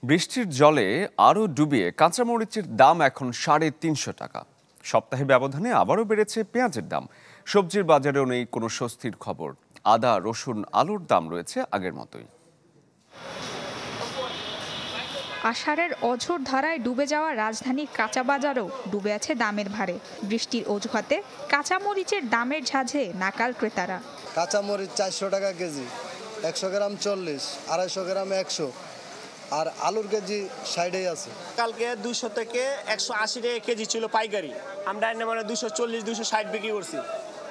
বৃষ্টির জলে আরও ডুবিয়ে কাঁচামরিচের দাম এখন ৩৫০ টাকা। সপ্তাহে ব্যবধানে আবারও বেড়েছে পেঁয়াজের দাম। সবজির বাজারেও নেই কোনো স্বস্তির খবর। আদা, রসুন, আলুর দাম রয়েছে আগের মতোই। আষাঢ়ের অঝোর ধারায় ডুবে যাওয়া রাজধানীর কাঁচা বাজারও ডুবে আছে দামের ভারে। বৃষ্টির অজুহাতে কাঁচামরিচের দামের ঝাঁঝে নাকাল ক্রেতারা। কাঁচামরিচ 400 টাকা কেজি, 100 গ্রাম 40, 250 গ্রাম 100, আর আলুর কেজি 60 আছে। কালকে 200 থেকে 180 টাকা কেজি ছিল পাইকারি, আমরা মানে 240 260 বিক্রি করছি।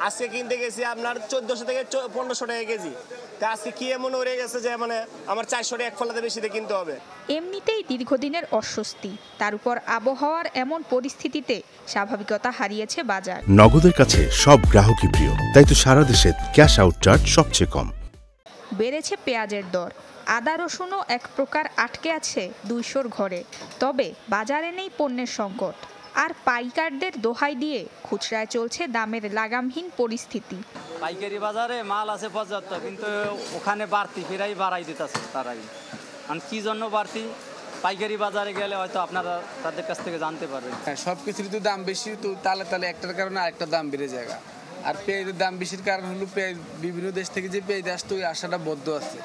আজকে কিনতে গেছি আপনার 1400 থেকে 1500 টাকা কেজি। তা আজকে কি এমন হয়ে গেছে যে মানে আমার 400 টাকা এক ফলাতে বেশিতে কিনতে হবে। এমনিতেই দীর্ঘদিনের অস্বস্তি, তার উপর আবহাওয়ার এমন পরিস্থিতিতে স্বাভাবিকতা হারিয়েছে বাজার। নগদের কাছে সব গ্রাহকই প্রিয়, তাই তো সারা দেশে ক্যাশ আউট চার্জ সবচেয়ে কম। বেড়েছে পেঁয়াজের দর। আদা, রসুনও এক প্রকার আটকে আছে 200-র ঘরে। তবে বাজারে নেই পণ্যের সংকট, আর পাইকারদের দোহাই দিয়ে খুচরায় চলছে দামের লাগামহীন পরিস্থিতি। পাইকারি বাজারে মাল আছে পর্যাপ্ত, কিন্তু ওখানে বাড়তি ফেরাই বাড়াই দিতেছে তারাই। কারণ কি জন্য বাড়তি, পাইকারি বাজারে গেলে হয়তো আপনারা তাদের কাছ থেকে জানতে পারবেন। সব কিছুর তো দাম বেশি, তো তাহলে একটার কারণে আরেকটা দাম বেড়ে যায়। আর পেঁয়াজের দাম বেশির কারণ হলো পেঁয়াজ বিভিন্ন দেশ থেকে যে পেঁয়াজ আসতো ওই আশাটা বদ্ধ আছে,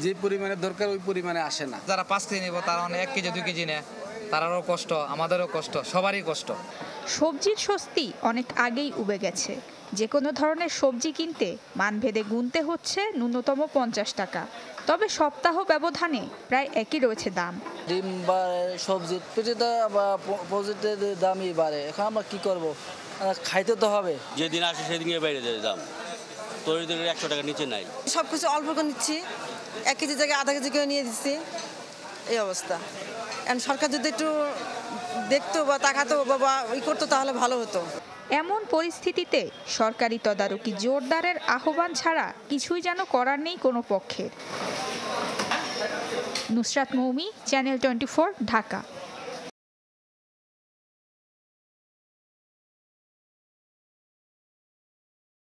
যে পরিমাণে দরকার ওই পরিমাণে আসে না। যারা 5 কেজি নেব তারা 1 কেজি 2 কেজি নেয়, তারারও কষ্ট, আমাদেরও কষ্ট, সবারই কষ্ট। সবজির স্বস্তি অনেক আগেই উবে গেছে। যে কোনো ধরনের সবজি কিনতে মানভেদে গুনতে হচ্ছে ন্যূনতম 50 টাকা। তবে সপ্তাহ ব্যবধানে প্রায় একই রয়েছে দাম। ডিম বা সবজির প্রতিটা বা প্রতিটার দামই বাড়ে। এখন আমরা কি করব, খাইতে তো হবে। যেদিন আসে সেদিনই বাইরে যায় দাম, তরিদের 100 টাকা নিচে নাই। সব কিছু অল্প করে নিচ্ছি, 1 কেজি জায়গায় আধা কেজি করে নিয়ে দিচ্ছি, এই অবস্থা। এখন সরকার যদি একটু দেখতো বা তাকাতো বা করতো তাহলে ভালো হতো। এমন পরিস্থিতিতে সরকারি তদারকি জোরদারের আহ্বান ছাড়া কিছুই যেন করার নেই কোনো পক্ষের। নুসরাত মৌমি, চ্যানেল 24, ঢাকা।